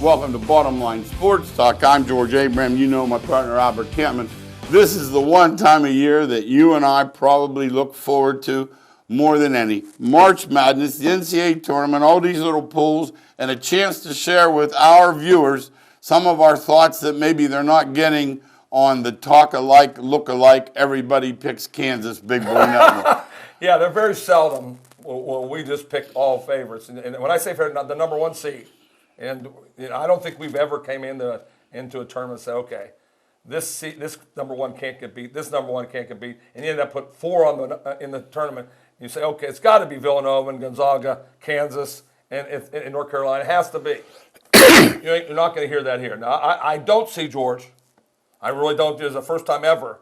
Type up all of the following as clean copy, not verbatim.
Welcome to Bottom Line Sports Talk. I'm George Abraham. You know my partner Albert Campman. This is the one time of year that you and I probably look forward to more than any. March Madness, the NCAA tournament, all these little pools, and a chance to share with our viewers some of our thoughts that maybe they're not getting on the talk alike, look alike, everybody picks Kansas Big Boy Network. Yeah, they're very seldom will we just pick all favorites. And when I say favorite, the number one seed. And I don't think we've ever came into a tournament and said, okay, this number one can't get beat, this number one can't get beat, and you end up put four in the tournament. You say, okay, it's got to be Villanova and Gonzaga, Kansas, and North Carolina. It has to be. You're not going to hear that here. Now, I don't see, George, I really don't. It's the first time ever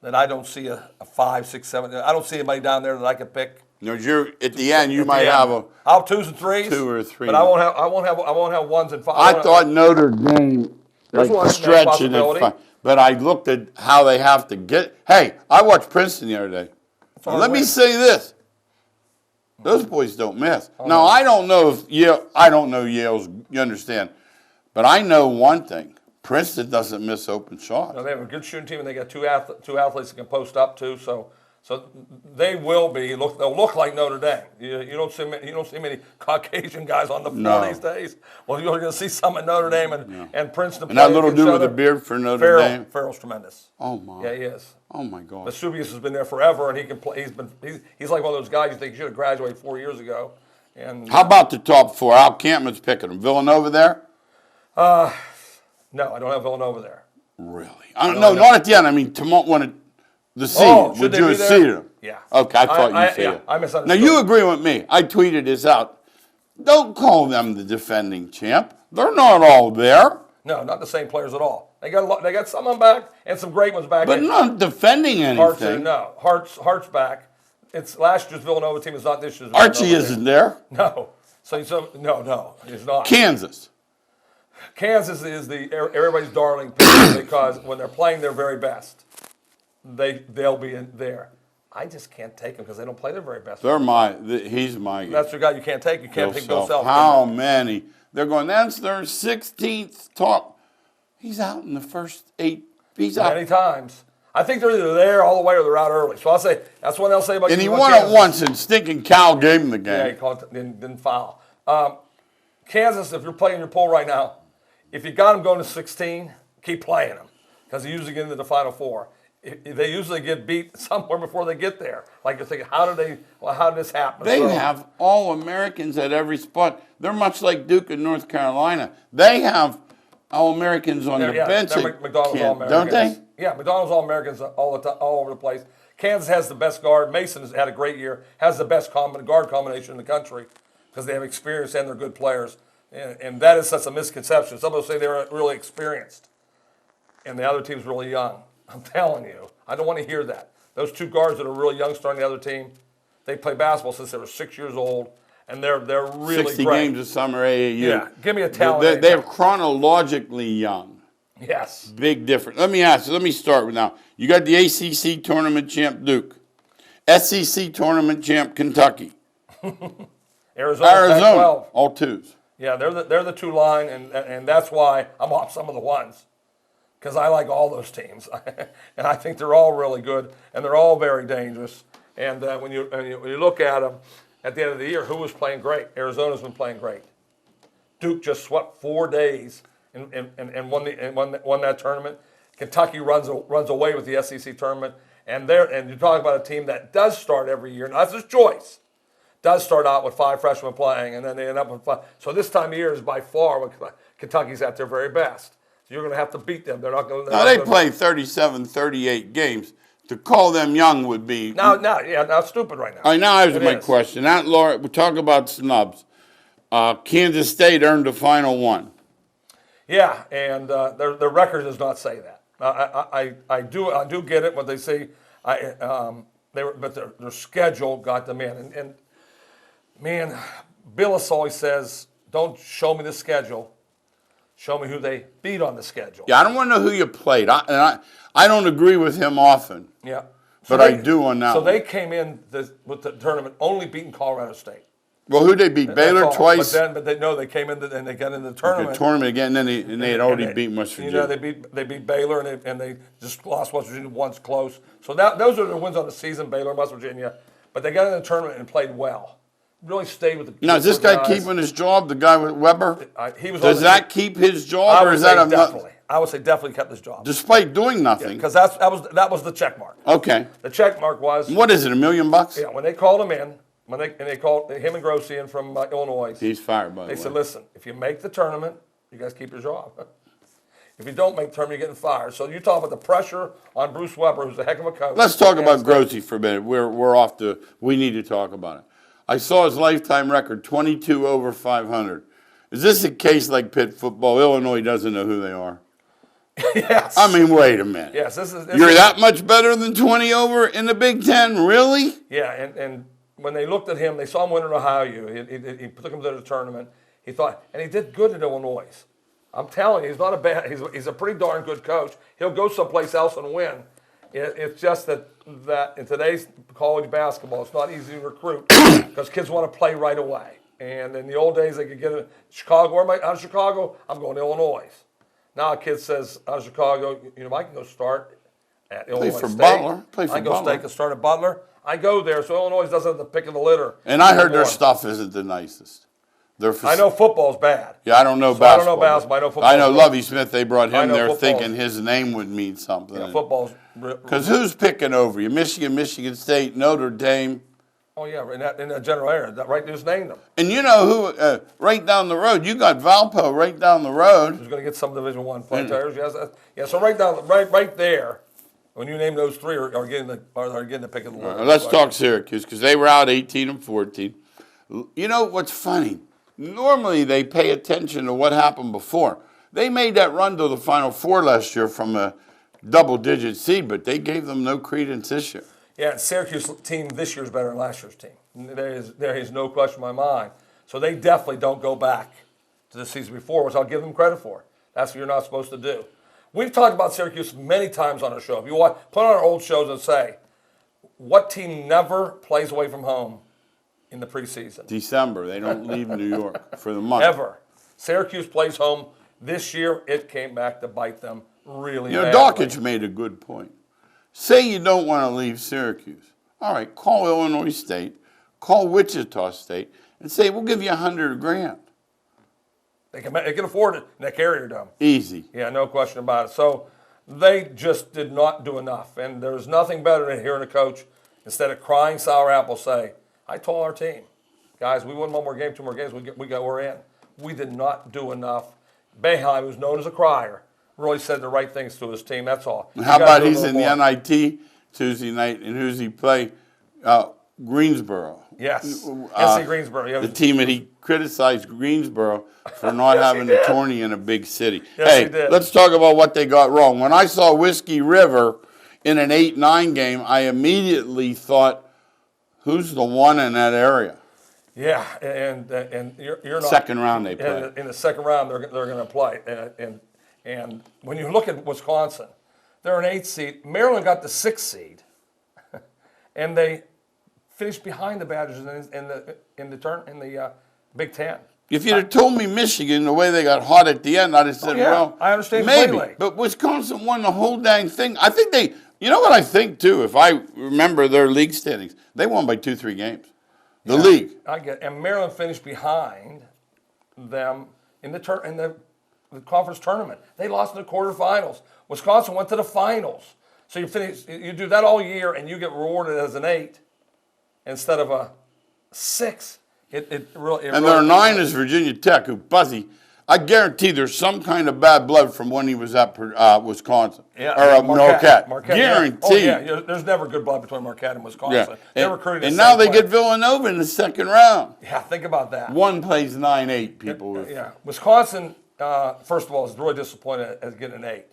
that I don't see a 5, 6, 7. I don't see anybody down there that I could pick. At the end, you might have I'll have 2s and 3s. 2 or 3. But I won't have 1s and 5s. I thought Notre Dame stretched it at 5. But I looked at how they have to get. Hey, I watched Princeton the other day. Let me say this. Those boys don't miss. Now, I don't know if Yale, I don't know Yale's, you understand. But I know one thing. Princeton doesn't miss open shots. No, they have a good shooting team, and they got two athletes that can post up too. So they will be. They'll look like Notre Dame. You don't see many Caucasian guys on the floor these days. Well, you're going to see some at Notre Dame and Princeton. And that little dude with the beard for Notre Dame. Farrell's tremendous. Oh my. Yeah, he is. Oh my God. Vesuvius has been there forever, and he can play. He's like one of those guys you think he should have graduated 4 years ago. And how about the top 4? Al Campman's picking them. Villanova there? No, I don't have Villanova there. Really? No, not at the end. I mean, the seed. Would you have seeded them? Yeah. Okay, I thought you said it. I misunderstood. Now, you agree with me. I tweeted this out. Don't call them the defending champ. They're not all there. No, not the same players at all. They got some of them back and some great ones back. But not defending anything. Hart's back. It's last year's Villanova team is not this year's. Archie isn't there. No. No, he's not. Kansas is everybody's darling pick because when they're playing their very best, they'll be in there. I just can't take them because they don't play their very best. He's my. That's the guy you can't take. You can't take Bill Self. How many? They're going. That's their 16th top. He's out in the first 8. He's out many times. I think they're either there all the way or they're out early. So I'll say that's what they'll say about. And he won it once, and stinking Cal gave him the game. Yeah, he called it, didn't foul. Kansas, if you're playing your poll right now, if you got them going to 16, keep playing them because they usually get into the Final Four. They usually get beat somewhere before they get there. Like you're thinking, how did this happen? They have all Americans at every spot. They're much like Duke in North Carolina. They have all Americans on the bench. McDonald's all Americans, don't they? Yeah, McDonald's all Americans all over the place. Kansas has the best guard. Mason has had a great year. Has the best guard combination in the country because they have experience and they're good players. And that is such a misconception. Some people say they're really experienced, and the other team's really young. I'm telling you, I don't want to hear that. Those two guards that are really young starting the other team, they play basketball since they were 6 years old, and they're really 60 great. games of summer AAU. Yeah, give me a talent. They're chronologically young. Yes. Big difference. Let me start with now. You got the ACC tournament champ Duke, SEC tournament champ Kentucky, Arizona, all 2s. Yeah, they're the 2 line, and that's why I'm off some of the 1s. Because I like all those teams, and I think they're all really good, and they're all very dangerous. And when you look at them at the end of the year, who was playing great? Arizona's been playing great. Duke just swept 4 days and won that tournament. Kentucky runs away with the SEC tournament, and you talk about a team that does start every year. Now that's his choice. Does start out with 5 freshmen playing, and then they end up with 5. So this time of year is by far when Kentucky's at their very best. So you're going to have to beat them. They're not going to. Now they play 37, 38 games. To call them young would be now stupid right now. All right, now here's my question. Now, Laura, we talk about snubs. Kansas State earned the final 1. Yeah, and their record does not say that. I do get it when they say but their schedule got them in. And man, Billis always says, "Don't show me the schedule. Show me who they beat on the schedule." Yeah, I don't want to know who you played. I don't agree with him often. Yeah. But I do on that one. So they came in with the tournament only beating Colorado State. Well, who they beat? That's Baylor all. twice. But they came in and they got in the tournament. The tournament again, and then they had already beaten West You Virginia. know, they beat Baylor and they just lost West Virginia once close. So those are the wins on the season, Baylor and West Virginia. But they got in the tournament and played well. Really stayed with the. Now, is this guy keeping his job? The guy with Weber? Does that keep his job, or is that definitely? I would say definitely kept his job. Despite doing nothing. Because that was the check mark. Okay. The check mark was. What is it? $1 million? Yeah. When they called him in, they called him and Grossi in from Illinois. He's fired, by the way. They said, "Listen, if you make the tournament, you guys keep your job. If you don't make the tournament, you're getting fired." So you talk about the pressure on Bruce Weber, who's a heck of a coach. Let's talk about Grossi for a minute. We're off to. We need to talk about it. I saw his lifetime record, 22 over 500. Is this a case like Pitt football? Illinois doesn't know who they are. Yes. I mean, wait a minute. Yes. You're that much better than 20 over in the Big Ten, really? Yeah, and when they looked at him, they saw him win at Ohio U. He took him to the tournament. He thought, and he did good at Illinois. I'm telling you, he's not a bad. He's a pretty darn good coach. He'll go someplace else and win. It's just that in today's college basketball, it's not easy to recruit because kids want to play right away. And in the old days, they could get in Chicago. Where am I? Out of Chicago, I'm going to Illinois. Now a kid says out of Chicago, I can go start at Illinois State. Play for I go Butler. State, start at Butler. I go there, so Illinois doesn't have the pick of the litter. And I heard their stuff isn't the nicest. I know football's bad. Yeah, I don't know basketball. I don't know basketball. I know football. I know Lovie Smith. They brought him there football's- thinking his name would mean something. Yeah, football's. Because who's picking over you? Michigan State, Notre Dame. Oh yeah, in that general area, right? Just named them. And you know who? Right down the road, you got Valpo right down the road. Who's going to get some Division I players? Yes, yeah. So right there, when you name those three, are getting the pick of the litter. Let's talk Syracuse because they were out 18 and 14. You know what's funny? Normally they pay attention to what happened before. They made that run to the Final Four last year from a double-digit seed, but they gave them no credence this year. Yeah, and Syracuse team this year is better than last year's team. There is no question in my mind. So they definitely don't go back to the season before, which I'll give them credit for. That's what you're not supposed to do. We've talked about Syracuse many times on our show. If you want, put on our old shows and say, what team never plays away from home in the preseason? December. They don't leave New York for the month. Ever. Syracuse plays home. This year, it came back to bite them really badly. Dawkins made a good point. Say you don't want to leave Syracuse. All right, call Illinois State, call Wichita State, and say, we'll give you $100,000. They can afford it in that Carrier Dome. Easy. Yeah, no question about it. So they just did not do enough. And there's nothing better than hearing a coach, instead of crying sour apple, say, I told our team, guys, we won one more game, two more games, we're in. We did not do enough. Boeheim, who's known as a crier, really said the right things to his team, that's all. How about he's in the NIT Tuesday night, and who's he play? Greensboro. Yes. SC Greensboro. Yeah. The team that he criticized Greensboro for not having a tourney in a big city. Yes, he did. Let's talk about what they got wrong. When I saw Whiskey River in an 8-9 game, I immediately thought, who's the one in that area? Yeah, and you're not. Second round they play. In the second round, they're going to play. And when you look at Wisconsin, they're an 8th seed. Maryland got the 6th seed, and they finished behind the Badgers in the Big Ten. If you'd have told me Michigan, the way they got hot at the end, I'd have said, well, I understand maybe. late. But Wisconsin won the whole dang thing. I think you know what I think too, if I remember their league standings, they won by 2-3 games. The league. And Maryland finished behind them in the conference tournament. They lost in the quarterfinals. Wisconsin went to the finals. So you do that all year, and you get rewarded as an 8 instead of a 6. It really. And their 9 is Virginia Tech, who Buzzy. I guarantee there's some kind of bad blood from when he was at Wisconsin. Yeah, or Marquette. Guaranteed. Yeah. Oh, yeah. There's never good blood between Marquette and Wisconsin. Yeah. They're recruiting. And now they get Villanova in the second round. Yeah, think about that. One plays 9-8, people. Yeah. Wisconsin, first of all, is really disappointed at getting an 8.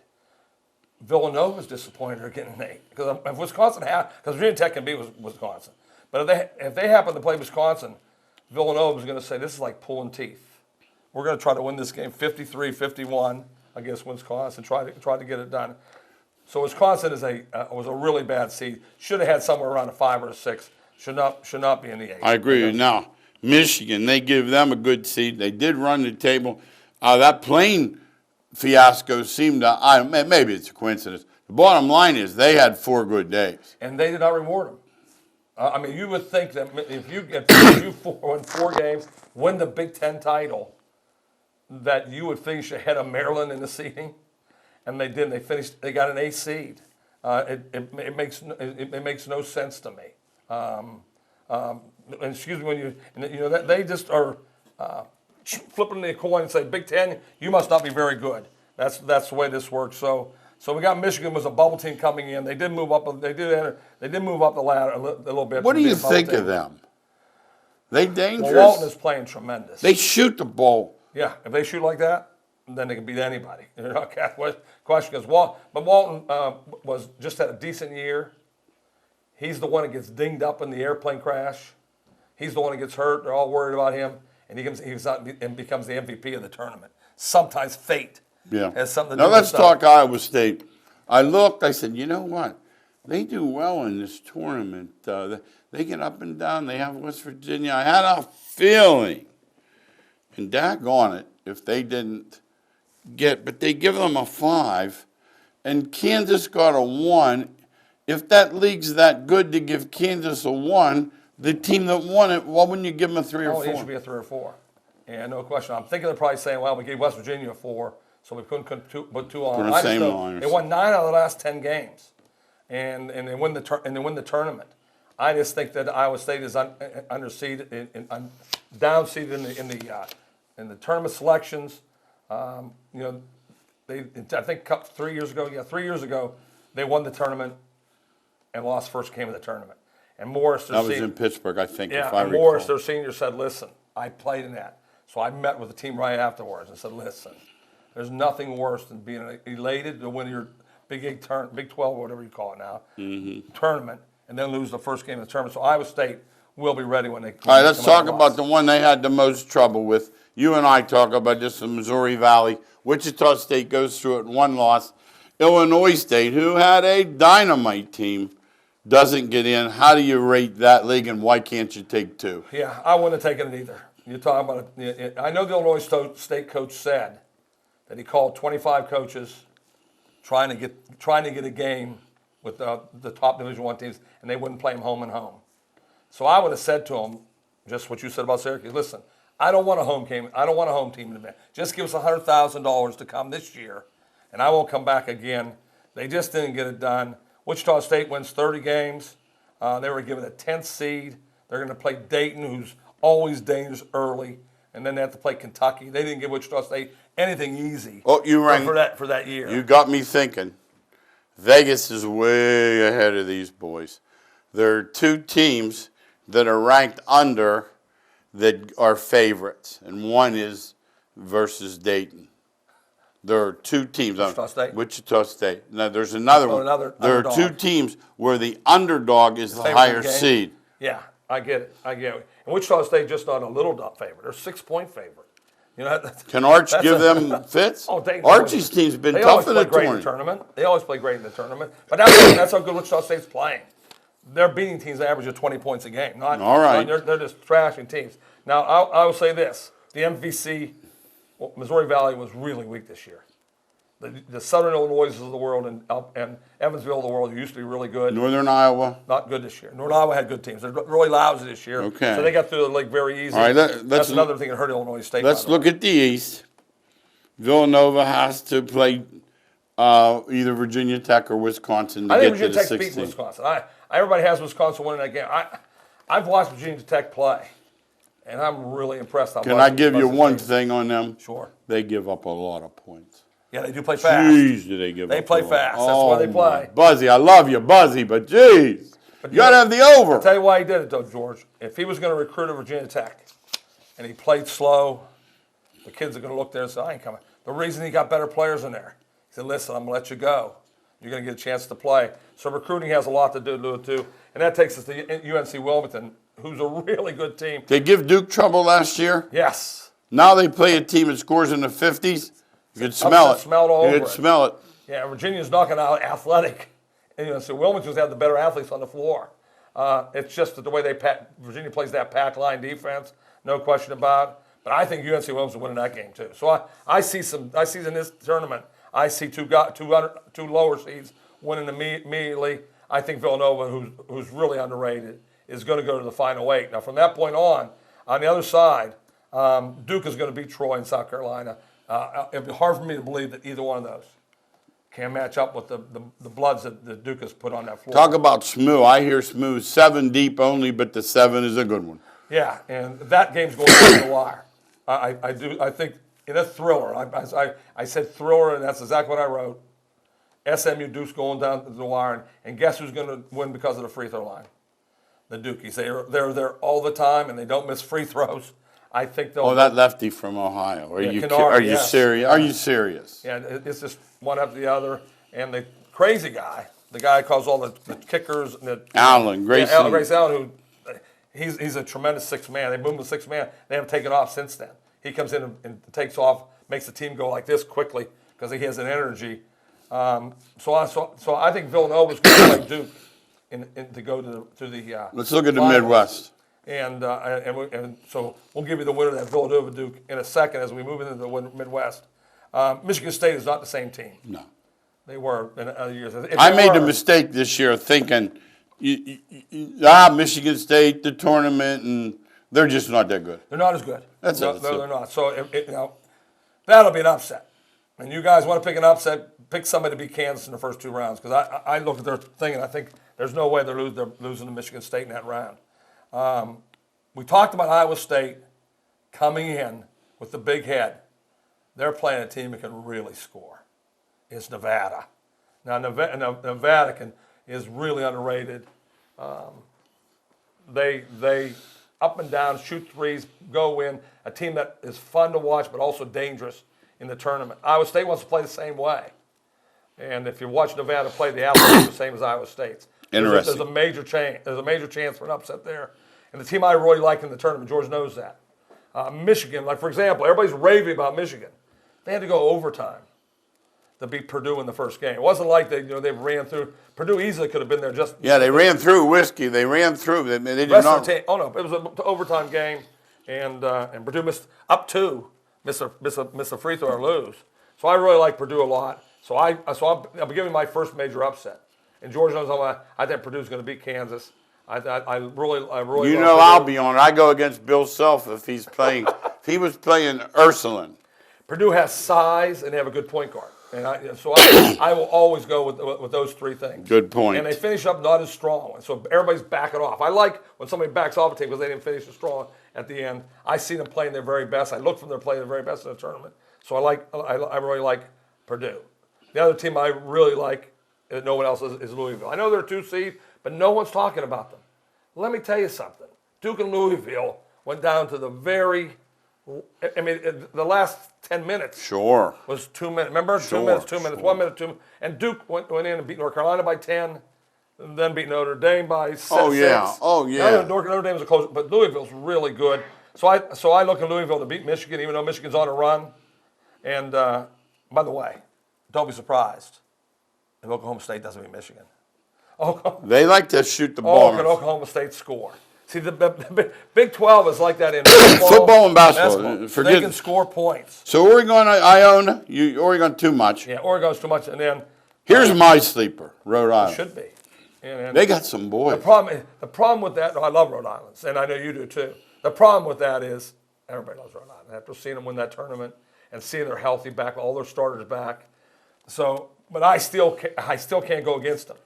Villanova's disappointed at getting an 8. Because if Wisconsin because Virginia Tech can beat Wisconsin. But if they happen to play Wisconsin, Villanova's going to say, this is like pulling teeth. We're going to try to win this game 53-51 against Wisconsin, try to get it done. So Wisconsin was a really bad seed. Should have had somewhere around a 5 or a 6. Should not be in the 8. I agree with you. Now, Michigan. They give them a good seed. They did run the table. That plane fiasco seemed to, maybe it's a coincidence. The bottom line is they had 4 good days. And they did not reward them. I mean, you would think that if you win 4 games, win the Big Ten title, that you would finish ahead of Maryland in the seeding, and they didn't. They finished. They got an A seed. It makes no sense to me. And excuse me, that they just are flipping the coin and say, Big Ten, you must not be very good. That's the way this works. So we got Michigan was a bubble team coming in. They did move up. They did move up the ladder a little bit. What do you think of them? They dangerous? Well, Walton is playing tremendous. They shoot the ball. Yeah, if they shoot like that, then they can beat anybody. Question is, but Walton was just had a decent year. He's the one that gets dinged up in the airplane crash. He's the one that gets hurt. They're all worried about him, and he becomes the MVP of the tournament. Sometimes fate has something to do with let's stuff. talk Iowa State. I looked. I said, you know what? They do well in this tournament. They get up and down. They have West Virginia. I had a feeling, and daggone it, if they didn't but they give them a 5, and Kansas got a 1. If that league's that good to give Kansas a 1, the team that won it, why wouldn't you give them a 3 or 4? It should be a 3 or 4. And no question. I'm thinking they're probably saying, well, we gave West Virginia a 4, so we couldn't put 2 on. The same line. They won 9 out of the last 10 games, and they win the tournament. I just think that Iowa State is underseeded, downseeded in the tournament selections. I think 3 years ago. Yeah, 3 years ago, they won the tournament and lost first game of the tournament. And Morris, that was in Pittsburgh, I think. Yeah, if I and recall. Morris, their senior, said, "Listen, I played in that." So I met with the team right afterwards and said, "Listen, there's nothing worse than being elated to win your Big 12 or whatever you call it now tournament, and then lose the first game of the tournament." So Iowa State will be ready when they. All right, let's talk about the one they had the most trouble with. You and I talk about this in Missouri Valley. Wichita State goes through it in 1 loss. Illinois State, who had a dynamite team, doesn't get in. How do you rate that league, and why can't you take 2? Yeah, I wouldn't have taken it either. You're talking about it. I know the Illinois State coach said that he called 25 coaches trying to get a game with the top Division I teams, and they wouldn't play them home and home. So I would have said to him just what you said about Syracuse. Listen, I don't want a home game. I don't want a home team in the event. Just give us $100,000 to come this year, and I won't come back again. They just didn't get it done. Wichita State wins 30 games. They were given a 10th seed. They're going to play Dayton, who's always dangerous early, and then they have to play Kentucky. They didn't give Wichita State anything easy for that year. You got me thinking. Vegas is way ahead of these boys. There are 2 teams that are ranked under that are favorites, and one is versus Dayton. There are 2 teams. Wichita State. Now, there's another one. There are 2 teams where the underdog is the higher seed. Yeah, I get it. And Wichita State just not a little favorite. They're 6-point favorite. Can Arch give them fits? Archie's team's been tough in the tournament. They always play great in the tournament. But that's how good Wichita State's playing. They're beating teams that average of 20 points a game. All right. They're just trashing teams. Now, I will say this. The MVC, Missouri Valley, was really weak this year. The Southern Illinois of the world and Evansville of the world used to be really good. Northern Iowa. Not good this year. Northern Iowa had good teams. They're really lousy this year. Okay. So they got through the league very easy. All right, that's another thing that hurt Illinois State. Let's look at the East. Villanova has to play either Virginia Tech or Wisconsin to get to the 16th. I think Virginia Tech beat Wisconsin. Everybody has Wisconsin winning that game. I've watched Virginia Tech play, and I'm really impressed. Can I give you one thing on them? Sure. They give up a lot of points. Yeah, they do play fast. Jeez, do they give up They play fast. That's why they play. Buzzy, I love you, Buzzy, but jeez. You got to have the over. I'll tell you why he did it, though, George. If he was going to recruit at Virginia Tech and he played slow, the kids are going to look there and say, I ain't coming. The reason he got better players in there, he said, listen, I'm going to let you go. You're going to get a chance to play. So recruiting has a lot to do with it, too. And that takes us to UNC Wilmington, who's a really good team. They give Duke trouble last year? Yes. Now they play a team that scores in the 50s. You could smell it. You could smell it. Yeah, Virginia's knocking out athletic. And so Wilmington's have the better athletes on the floor. It's just that the way Virginia plays that pack line defense, no question about it. But I think UNC Williams is winning that game too. So I see in this tournament, I see two lower seeds winning immediately. I think Villanova, who's really underrated, is going to go to the Final Eight. Now, from that point on the other side, Duke is going to beat Troy in South Carolina. It'd be hard for me to believe that either one of those can match up with the bloods that Duke has put on that floor. Talk about smooth. I hear smooth 7 deep only, but the 7 is a good one. Yeah, and that game's going down to the wire. I think in a thriller. I said thriller, and that's exactly what I wrote. SMU Duke's going down to the wire, and guess who's going to win because of the free throw line? The Dukies. They're there all the time, and they don't miss free throws. I think they'll. Oh, that lefty from Ohio. Are you serious? Are you serious? Yeah, it's just one after the other, and the crazy guy, the guy who calls all the kickers, and Grace Allen, who he's a tremendous sixth man. They moved him to sixth man. They haven't taken off since then. He comes in and takes off, makes the team go like this quickly because he has an energy. So I think Villanova's going to play Duke to go to the. Let's look at the finals. Midwest. And so we'll give you the winner of that Villanova Duke in a second as we move into the Midwest. Michigan State is not the same team. No. They were in other years. I made the mistake this year thinking, Michigan State, the tournament, and they're just not that good. They're not as good. That's no, it. they're not. So that'll be an upset. And you guys want to pick an upset, pick somebody to beat Kansas in the first 2 rounds. Because I look at their thing and I think there's no way they're losing to Michigan State in that round. We talked about Iowa State coming in with the big head. They're playing a team that can really score. It's Nevada. Now, Nevada is really underrated. They up and down, shoot threes, go in. A team that is fun to watch but also dangerous in the tournament. Iowa State wants to play the same way. And if you watch Nevada play, the Appalachians are the same as Iowa State's. Interesting. There's a major chance for an upset there. And the team I really like in the tournament, George knows that. Michigan, like for example, everybody's raving about Michigan. They had to go overtime to beat Purdue in the first game. It wasn't like they ran through. Purdue easily could have been there just. Yeah, they ran through whiskey. They ran through. They did not. Oh no, it was an overtime game, and Purdue missed up 2, miss a free throw or lose. So I really like Purdue a lot. So I'm giving my first major upset. And George knows I think Purdue's going to beat Kansas. I really. You know, I'll be on it. I go against Bill Self if he's playing. If he was playing Ursuline. Purdue has size and they have a good point guard, and I will always go with those 3 things. Good point. And they finish up not as strong, so everybody's backing off. I like when somebody backs off a team because they didn't finish as strong at the end. I see them playing their very best. I look for them playing their very best in the tournament. So I really like Purdue. The other team I really like, no one else is Louisville. I know they're 2 seed, but no one's talking about them. Let me tell you something. Duke and Louisville went down to the the last 10 minutes. Sure. Was 2 minutes. Remember? Sure, 2 minutes, 2 minutes, sure. 1 minute, 2 minutes. And Duke went in and beat North Carolina by 10, and then beat Notre Dame by 6. Oh, yeah. Oh, yeah. Notre Dame was a close, but Louisville's really good. So I look at Louisville to beat Michigan, even though Michigan's on a run. And, by the way, don't be surprised if Oklahoma State doesn't beat Michigan. They like to shoot the ball. Can Oklahoma State score? See, the Big 12 is like that in football and basketball. They can score points. So Oregon, Iona, Oregon too much. Yeah, Oregon's too much. And then here's my sleeper, Rhode Island. Should be. And they got some boys. The problem with that, I love Rhode Island, and I know you do too. The problem with that is everybody loves Rhode Island. After seeing them win that tournament and seeing they're healthy back, all their starters back. So, but I still can't go against them.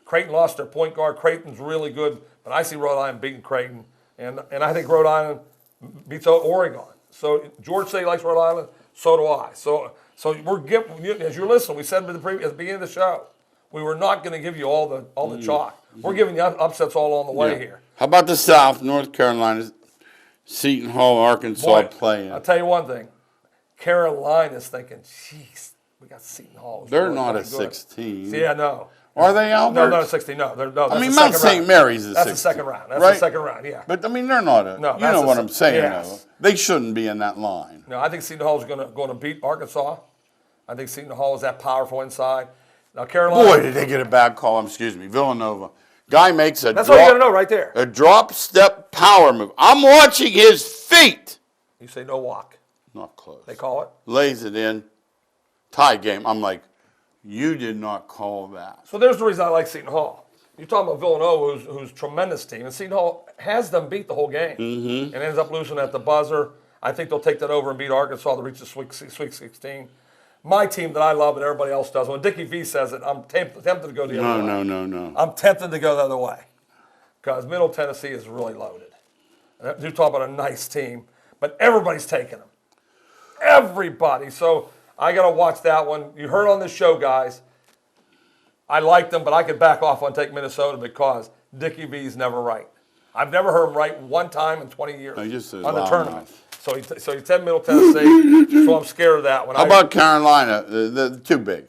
Creighton lost their point guard. Creighton's really good, but I see Rhode Island beating Creighton, and I think Rhode Island beats Oregon. So George said he likes Rhode Island. So do I. So we're giving, as you're listening, we said at the beginning of the show, we were not going to give you all the chalk. We're giving you upsets all along the way here. How about the South? North Carolina, Seton Hall, Arkansas playing. I'll tell you one thing. Carolina's thinking, jeez, we got Seton Hall. They're not a 16. Yeah, no. Are they, Albert? No, not a 16. No, I mean, Mount St. Mary's is 16. That's the second round. That's the second round, yeah. But, I mean, they're not a, no, you know what I'm saying, yes. though. They shouldn't be in that line. No, I think Seton Hall is going to beat Arkansas. I think Seton Hall is that powerful inside. Now, Carolina. Boy, did they get a bad call. Villanova. Guy makes That's all you got to know right there. A drop step power move. I'm watching his feet. You say no walk. Not close. They call it. Lays it in. Tie game. I'm like, you did not call that. So there's the reason I like Seton Hall. You're talking about Villanova, who's a tremendous team, and Seton Hall has them beat the whole game, and ends up losing at the buzzer. I think they'll take that over and beat Arkansas to reach the Sweet 16. My team that I love and everybody else does. When Dickie V says it, I'm tempted to go the other way. No. I'm tempted to go the other way because Middle Tennessee is really loaded. You're talking about a nice team, but everybody's taking them. Everybody. So I got to watch that one. You heard on this show, guys. I like them, but I could back off on take Minnesota because Dickie V's never right. I've never heard him right one time in 20 years on the tournament. So he said Middle Tennessee, so I'm scared of that one. How about Carolina? They're too big.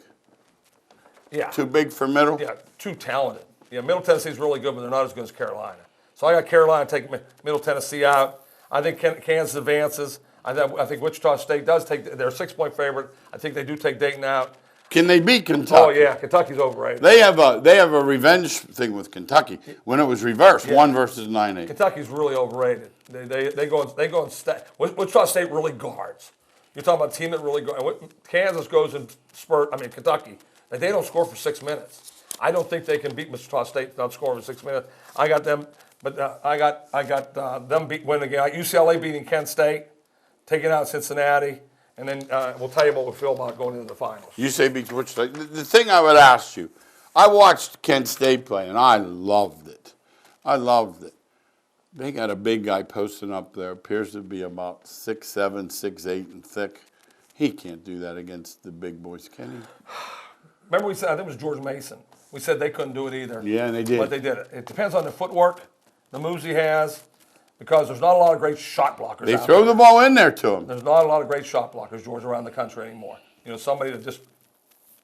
Yeah. Too big for Middle? Yeah, too talented. Yeah, Middle Tennessee's really good, but they're not as good as Carolina. So I got Carolina taking Middle Tennessee out. I think Kansas advances. I think Wichita State does take. They're a 6-point favorite. I think they do take Dayton out. Can they beat Kentucky? Oh yeah, Kentucky's overrated. They have a revenge thing with Kentucky when it was reversed, 1 versus 9-8. Kentucky's really overrated. They go and Wichita State really guards. You're talking about a team that really guards. Kansas goes and spurt. I mean Kentucky. They don't score for 6 minutes. I don't think they can beat Wichita State without scoring for 6 minutes. I got them, but I got them winning again. UCLA beating Kent State, taking out Cincinnati. And then we'll tell you what we feel about going into the finals. You say beat Wichita. The thing I would ask you, I watched Kent State play, and I loved it. They got a big guy posting up there, appears to be about 6'7", 6'8", and thick. He can't do that against the big boys, can he? Remember we said, I think it was George Mason. We said they couldn't do it either. Yeah, and they did. But they did it. It depends on the footwork, the moves he has, because there's not a lot of great shot blockers They out throw there. the ball in there to him. There's not a lot of great shot blockers, George, around the country anymore. You know, somebody that just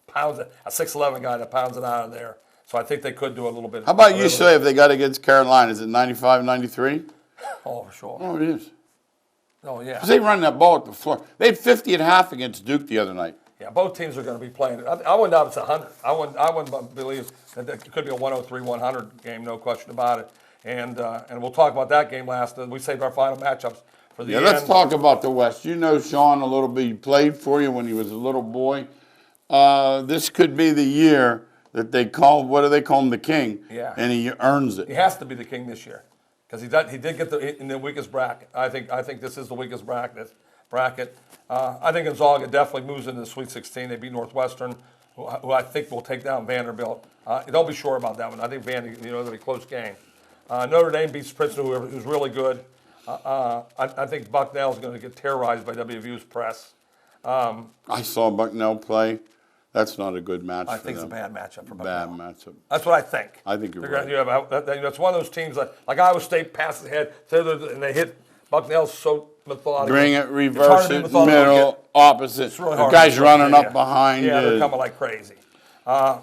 pounds it, a 6'11" guy that pounds it out of there. So I think they could do a little bit. How about UCLA if they got against Carolina? Is it 95, 93? Oh, for sure. Oh, it is. Oh, yeah. Because they run that ball at the floor. They had 50 at half against Duke the other night. Yeah, both teams are going to be playing it. I wouldn't doubt it's 100. I wouldn't believe that it could be a 103-100 game, no question about it. And we'll talk about that game last. We saved our final matchups for the end. Let's talk about the West. You know Sean a little bit. He played for you when he was a little boy. This could be the year that they call, what do they call him, the king? Yeah. And he earns it. He has to be the king this year because he did get in the weakest bracket. I think this is the weakest bracket. I think Gonzaga definitely moves into the Sweet 16. They beat Northwestern, who I think will take down Vanderbilt. Don't be sure about that one. I think it'll be a close game. Notre Dame beats Princeton, who's really good. I think Bucknell is going to get terrorized by WVU's press. I saw Bucknell play. That's not a good match I for think them. it's a bad matchup for Bucknell. Bad matchup. That's what I think. I think you're right. It's one of those teams like Iowa State passes ahead, and they hit Bucknell's so methodical. Bring it, reverse it, middle, opposite. It's really the hard guy's to running get. up behind Yeah, you. they're coming like crazy. The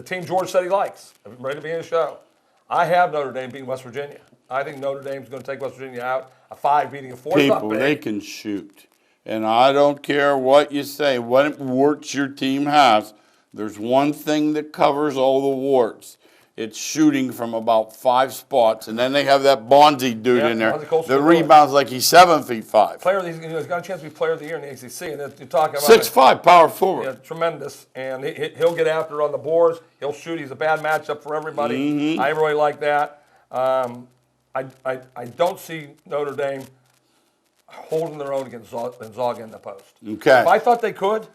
team George said he likes. I'm ready to be in the show. I have Notre Dame beating West Virginia. I think Notre Dame's going to take West Virginia out. A 5 beating a 4. People, they can shoot. And I don't care what you say, what warts your team has. There's one thing that covers all the warts. It's shooting from about 5 spots. And then they have that Bonzi dude in there. The rebounds like he's 7'5". He's got a chance to be player of the year in the ACC. And you're talking about 6'5", power forward. Yeah, tremendous. And he'll get after it on the boards. He'll shoot. He's a bad matchup for everybody. Mm-hmm. I really like that. I don't see Notre Dame holding their own against Gonzaga in the post. Okay. If I thought they could,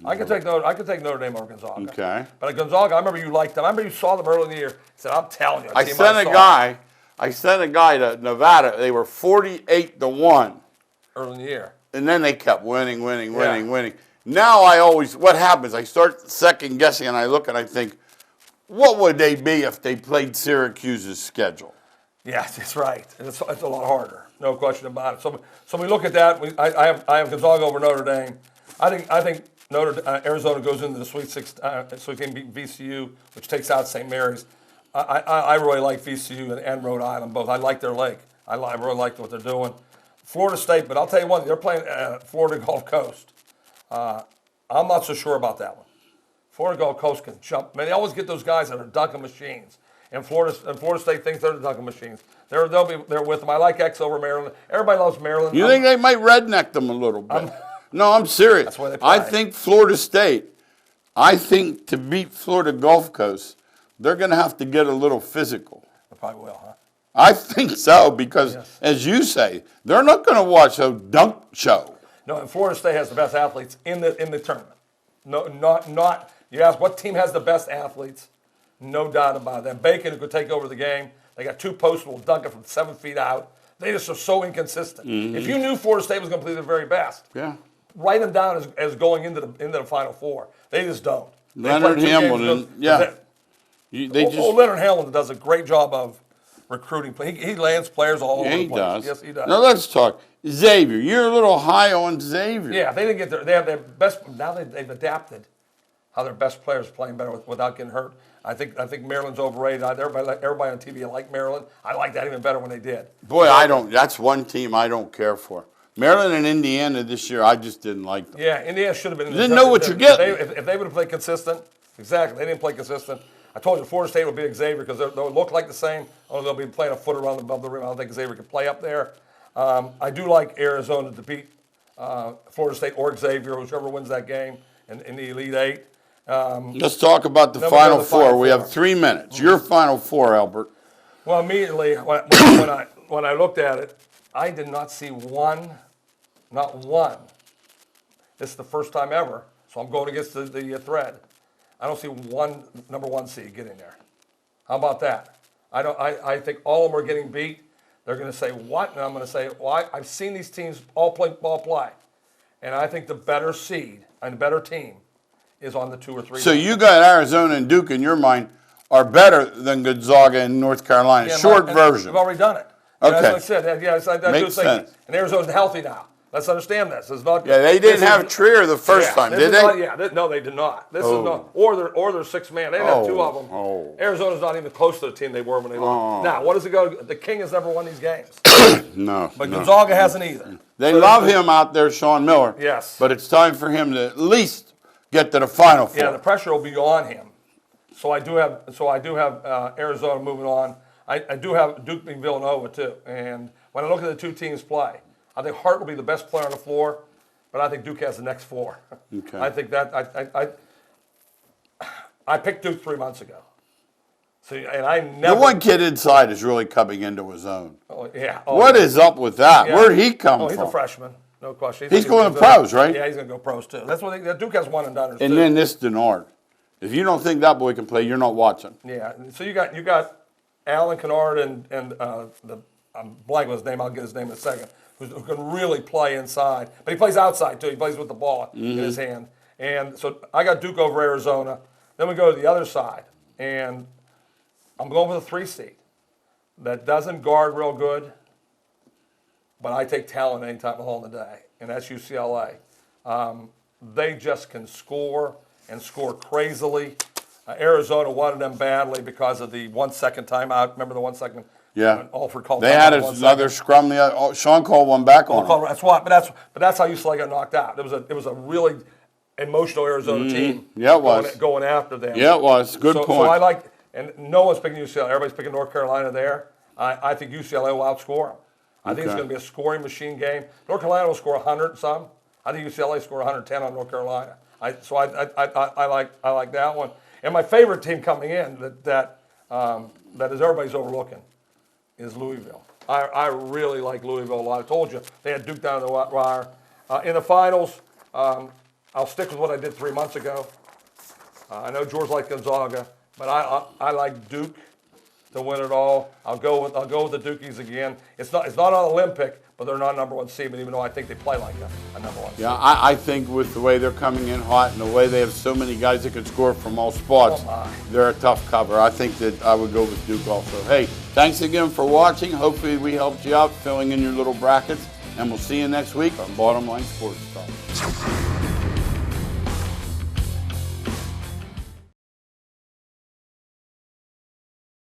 I could take Notre Dame over Gonzaga. Okay. But at Gonzaga, I remember you liked them. I remember you saw them early in the year. I said, I'm telling you. I sent a guy to Nevada. They were 48-1. Early in the year. And then they kept winning. Now what happens, I start second guessing and I look and I think, what would they be if they played Syracuse's schedule? Yes, that's right. And it's a lot harder, no question about it. So we look at that. I have Gonzaga over Notre Dame. I think Arizona goes into the Sweet 16, beat VCU, which takes out St. Mary's. I really like VCU and Rhode Island both. I like their lake. I really like what they're doing. Florida State, but I'll tell you one, they're playing Florida Gulf Coast. I'm not so sure about that one. Florida Gulf Coast can jump. Man, they always get those guys that are dunking machines. And Florida State thinks they're the Duncan machines. They'll be there with them. I like X over Maryland. Everybody loves Maryland. You think they might redneck them a little bit? No, I'm serious. That's why they play. I think Florida State, to beat Florida Gulf Coast, they're going to have to get a little physical. They probably will, huh? I think so because, as you say, they're not going to watch a dunk show. No, and Florida State has the best athletes in the tournament. No, not. You ask what team has the best athletes? No doubt about it. That Bacon who could take over the game. They got 2 posts will dunk it from 7 feet out. They just are so inconsistent. If you knew Florida State was going to play the very best, write them down as going into the Final Four. They just don't. Leonard Hamilton, Leonard Hamilton does a great job of recruiting. He lands players all over the place. Does. Yes, he does. Now let's talk Xavier. You're a little high on Xavier. Yeah, they didn't get they have their best. Now they've adapted how their best players are playing better without getting hurt. I think Maryland's overrated. Everybody on TV liked Maryland. I like that even better when they did. Boy, I don't. That's one team I don't care for. Maryland and Indiana this year, I just didn't like them. Yeah, Indiana should have been. Didn't know what you're getting. If they would have played consistent, exactly. They didn't play consistent. I told you Florida State would be Xavier because they'll look like the same, only they'll be playing a foot around above the rim. I don't think Xavier can play up there. I do like Arizona to beat Florida State or Xavier, whichever wins that game in the Elite Eight. Let's talk about the Final Four. We have 3 minutes. Your Final Four, Albert. Well, immediately when I looked at it, I did not see not one. This is the first time ever, so I'm going against the thread. I don't see one number 1 seed getting there. How about that? I think all of them are getting beat. They're going to say what, and I'm going to say well, I've seen these teams all play, and I think the better seed and the better team is on the 2 or 3. So you got Arizona and Duke in your mind are better than Gonzaga and North Carolina. Yeah, Short version. I've already done it. Okay. As I said, Makes sense. And Arizona's healthy now. Let's understand this. It's not. Yeah, they didn't have Trier the first time, did they? No, they did not. This is not. Or their 6 man. They didn't have 2 of them. Arizona's not even close to the team they were when they won. Now, what does it go? The King has never won these games. No. But Gonzaga hasn't either. They love him out there, Sean Miller. Yes. But it's time for him to at least get to the Final Four. Yeah, the pressure will be on him. So I do have Arizona moving on. I do have Duke beating Villanova too. And when I look at the 2 teams play, I think Hart will be the best player on the floor, but I think Duke has the next 4. Okay. I think that I picked Duke 3 months ago. So and I never. The one kid inside is really coming into his own. Oh, yeah. What is up with that? Yeah. Where'd he come from? He's a freshman, no question. He's going to pros, right? Yeah, he's going to go pros too. That's what Duke has one and done. And then this Denard. If you don't think that boy can play, you're not watching. Yeah. So you got Alan Kennard and I'm blanking on his name. I'll get his name in a second. Who can really play inside, but he plays outside too. He plays with the ball in his hand. And so I got Duke over Arizona. Then we go to the other side, and I'm going with a 3 seed that doesn't guard real good, but I take talent anytime along the day, and that's UCLA. They just can score and score crazily. Arizona wanted them badly because of the 1 second timeout. Remember the 1 second? Yeah. Alford called. They had another scrum. Sean called one back on him. That's why. But that's how UCLA got knocked out. It was a really emotional Arizona team. Yeah, it was going after them. Yeah, it was. Good point. So I like, and no one's picking UCLA. Everybody's picking North Carolina there. I think UCLA will outsoutscore them. I think it's going to be a scoring machine game. North Carolina will score 100 and some. I think UCLA score 110 on North Carolina. I like that one. And my favorite team coming in that is everybody's overlooking is Louisville. I really like Louisville a lot. I told you they had Duke down to the wire. In the finals, I'll stick with what I did 3 months ago. I know George liked Gonzaga, but I like Duke to win it all. I'll go with the Dukies again. It's not an Olympic, but they're not number 1 seed. But even though I think they play like a number 1 seed. Yeah, I think with the way they're coming in hot and the way they have so many guys that can score from all spots, they're a tough cover. I think that I would go with Duke also. Hey, thanks again for watching. Hopefully we helped you out filling in your little brackets, and we'll see you next week on Bottom Line Sports Talk.